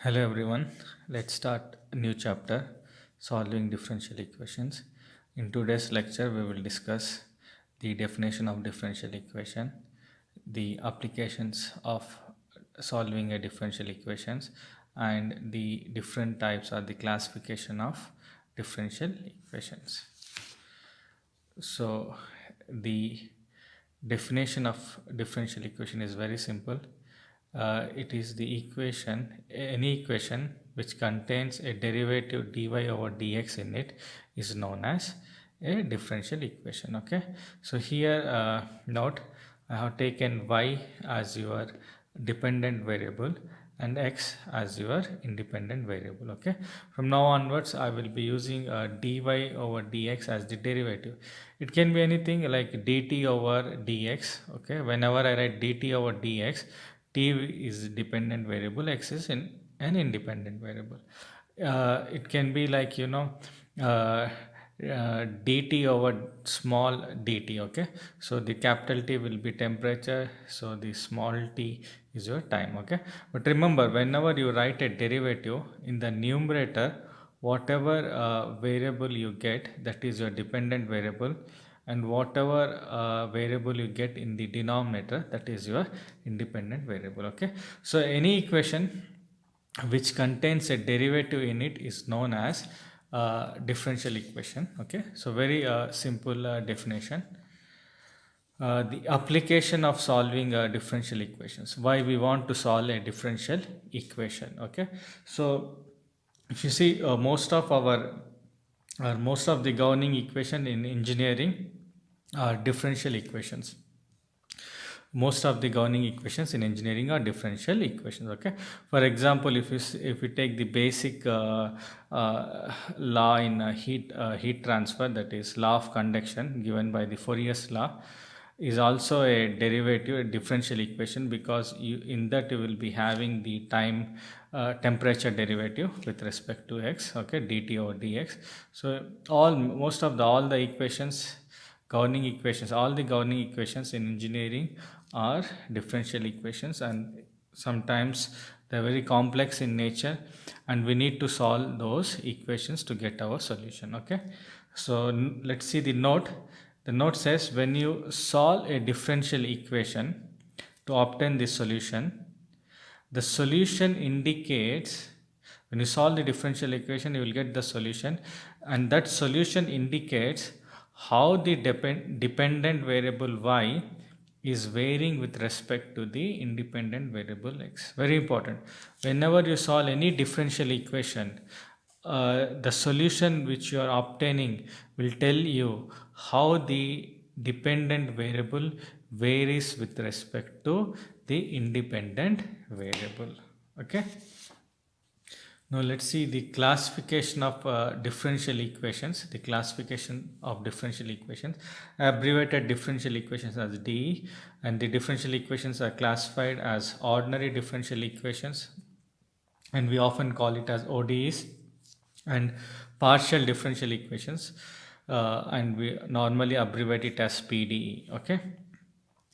Hello everyone, let's start a new chapter solving differential equations. In today's lecture, we will discuss the definition of differential equation, the applications of solving a differential equations, and the different types or the classification of differential equations. So, the definition of differential equation is very simple. It is the equation, any equation which contains a derivative dy over dx in it is known as a differential equation. Okay, so here note, I have taken y as your dependent variable and x as your independent variable. Okay, from now onwards I will be using dy over dx as the derivative. It can be anything like dt over dx. Okay, whenever I write dt over dx, t is dependent variable, x is an independent variable. It can be like uh, dt over small dt. Okay, so the capital T will be temperature, so the small t is your time. Okay, but remember, whenever you write a derivative in the numerator, whatever variable you get, that is your dependent variable, and whatever variable you get in the denominator, that is your independent variable. Okay, so any equation which contains a derivative in it is known as differential equation. Okay, so very simple definition. The application of solving differential equations, why we want to solve a differential equation. Okay, so if you see, most of the governing equation in engineering are differential equations. Most of the governing equations in engineering are differential equations. Okay, for example, if you take the basic law in heat transfer, that is law of conduction given by the Fourier's law, is also a derivative, a differential equation, because in that you will be having the time temperature derivative with respect to x. Okay, dt over dx. So all the equations, governing equations, all the governing equations in engineering are differential equations, and sometimes they're very complex in nature, and we need to solve those equations to get our solution. Okay, so let's see the note. The note says, when you solve a differential equation to obtain the solution, the solution indicates, when you solve the differential equation, you will get the solution, and that solution indicates how the dependent variable y is varying with respect to the independent variable x. Very important. Whenever you solve any differential equation, the solution which you are obtaining will tell you how the dependent variable varies with respect to the independent variable. Okay, now let's see the classification of differential equations. The classification of differential equations, abbreviated differential equations as DE, and the differential equations are classified as ordinary differential equations, and we often call it as ODEs, and partial differential equations, and we normally abbreviate it as PDE. Okay,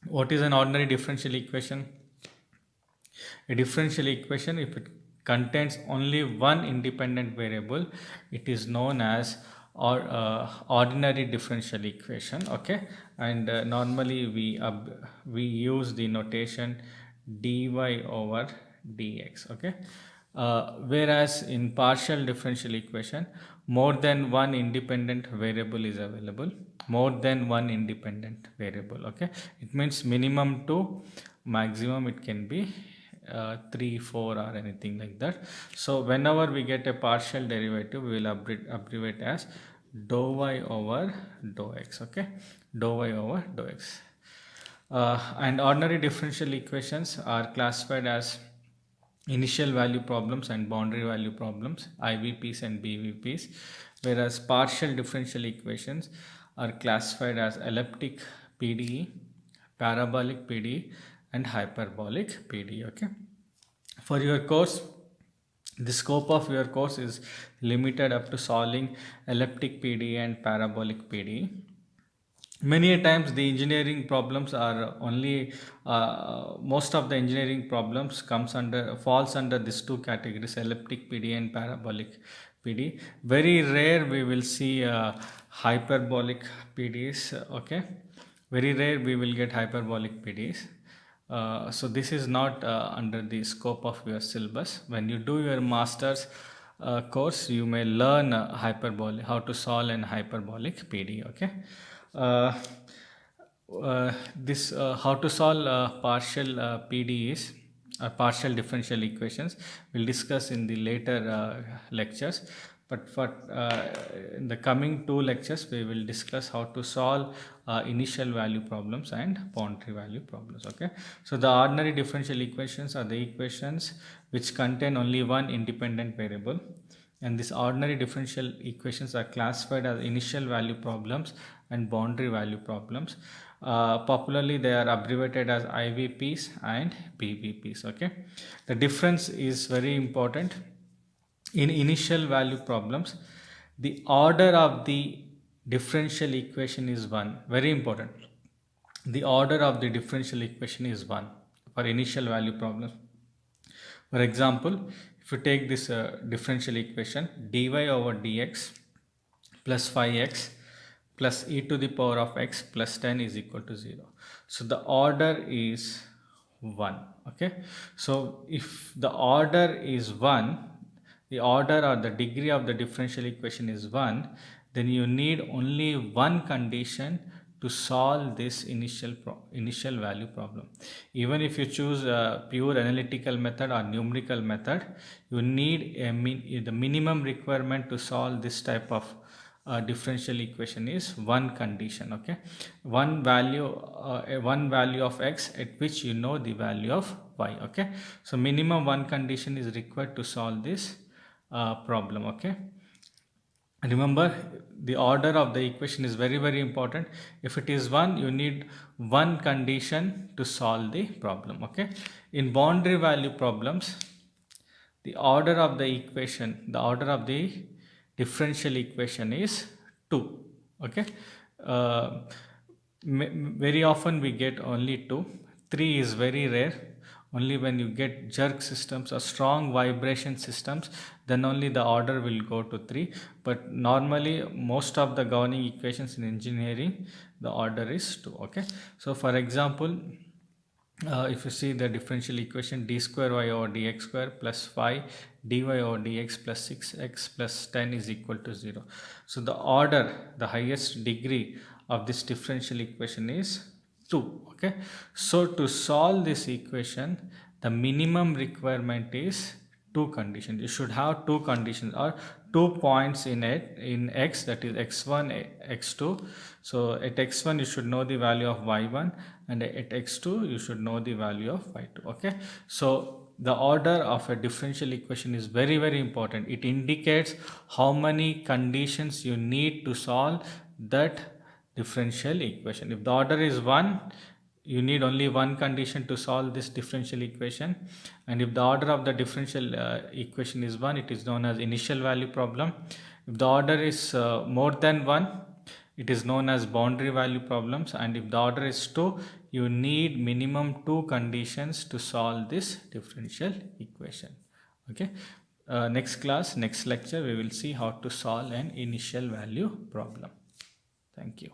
what is an ordinary differential equation? A differential equation, if it contains only one independent variable, it is known as ordinary differential equation. Okay, and normally we use the notation dy over dx. Okay, whereas in partial differential equation, more than one independent variable is available. More than one independent variable. Okay, it means minimum to maximum it can be 3, 4, or anything like that. So whenever we get a partial derivative, we will abbreviate as dou y over dou x. Okay, dou y over dou x. And ordinary differential equations are classified as initial value problems and boundary value problems, IVPs and BVPs, whereas partial differential equations are classified as elliptic PDE, parabolic PDE, and hyperbolic PDE. Okay, for your course, the scope of your course is limited up to solving elliptic PDE and parabolic PDE. Many a times the engineering problems are only most of the engineering problems falls under these two categories, elliptic PD and parabolic PD. Very rare we will see hyperbolic PDs. Okay, very rare we will get hyperbolic PDs. So this is not under the scope of your syllabus. When you do your master's course, you may learn how to solve an hyperbolic PD. Okay. uh, this How to solve partial PDEs or partial differential equations we'll discuss in the later lectures, but for in the coming two lectures we will discuss how to solve initial value problems and boundary value problems. Okay, so the ordinary differential equations are the equations which contain only one independent variable, and these ordinary differential equations are classified as initial value problems and boundary value problems. Popularly they are abbreviated as IVPs and BVPs. Okay, the difference is very important. In initial value problems, the order of the differential equation is 1. Very important. The order of the differential equation is 1 for initial value problems. For example, if you take this differential equation dy over dx plus 5x plus e to the power of x plus 10 is equal to 0. So the order is 1. Okay. So if the order is 1, the order or the degree of the differential equation is 1, then you need only one condition to solve this initial value problem. Even if you choose a pure analytical method or numerical method, you need the minimum requirement to solve this type of differential equation is one condition. Okay, one value of x at which you know the value of y. Okay, so minimum one condition is required to solve this problem. Okay, remember the order of the equation is very important. If it is 1, you need one condition to solve the problem. Okay, in boundary value problems, the order of the order of the differential equation is 2. Okay, uh, very often we get only 2. 3 is very rare. Only when you get jerk systems or strong vibration systems, then only the order will go to 3. But normally most of the governing equations in engineering, the order is 2. Okay, so for example, if you see the differential equation d square y over dx square plus 5 dy over dx plus 6x plus 10 is equal to 0. So the order, the highest degree of this differential equation is 2. Okay, so to solve this equation, the minimum requirement is two conditions. You should have two conditions or 2 points in x, that is x1 x2. So at x1 you should know the value of y1, and at x2 you should know the value of y2. Okay, so the order of a differential equation is very important. It indicates how many conditions you need to solve that differential equation. If the order is 1, you need only one condition to solve this differential equation, and if the order of the differential equation is 1, it is known as initial value problem. If the order is more than 1, it is known as boundary value problems, and if the order is 2, you need minimum 2 conditions to solve this differential equation. Okay, next lecture we will see how to solve an initial value problem. Thank you.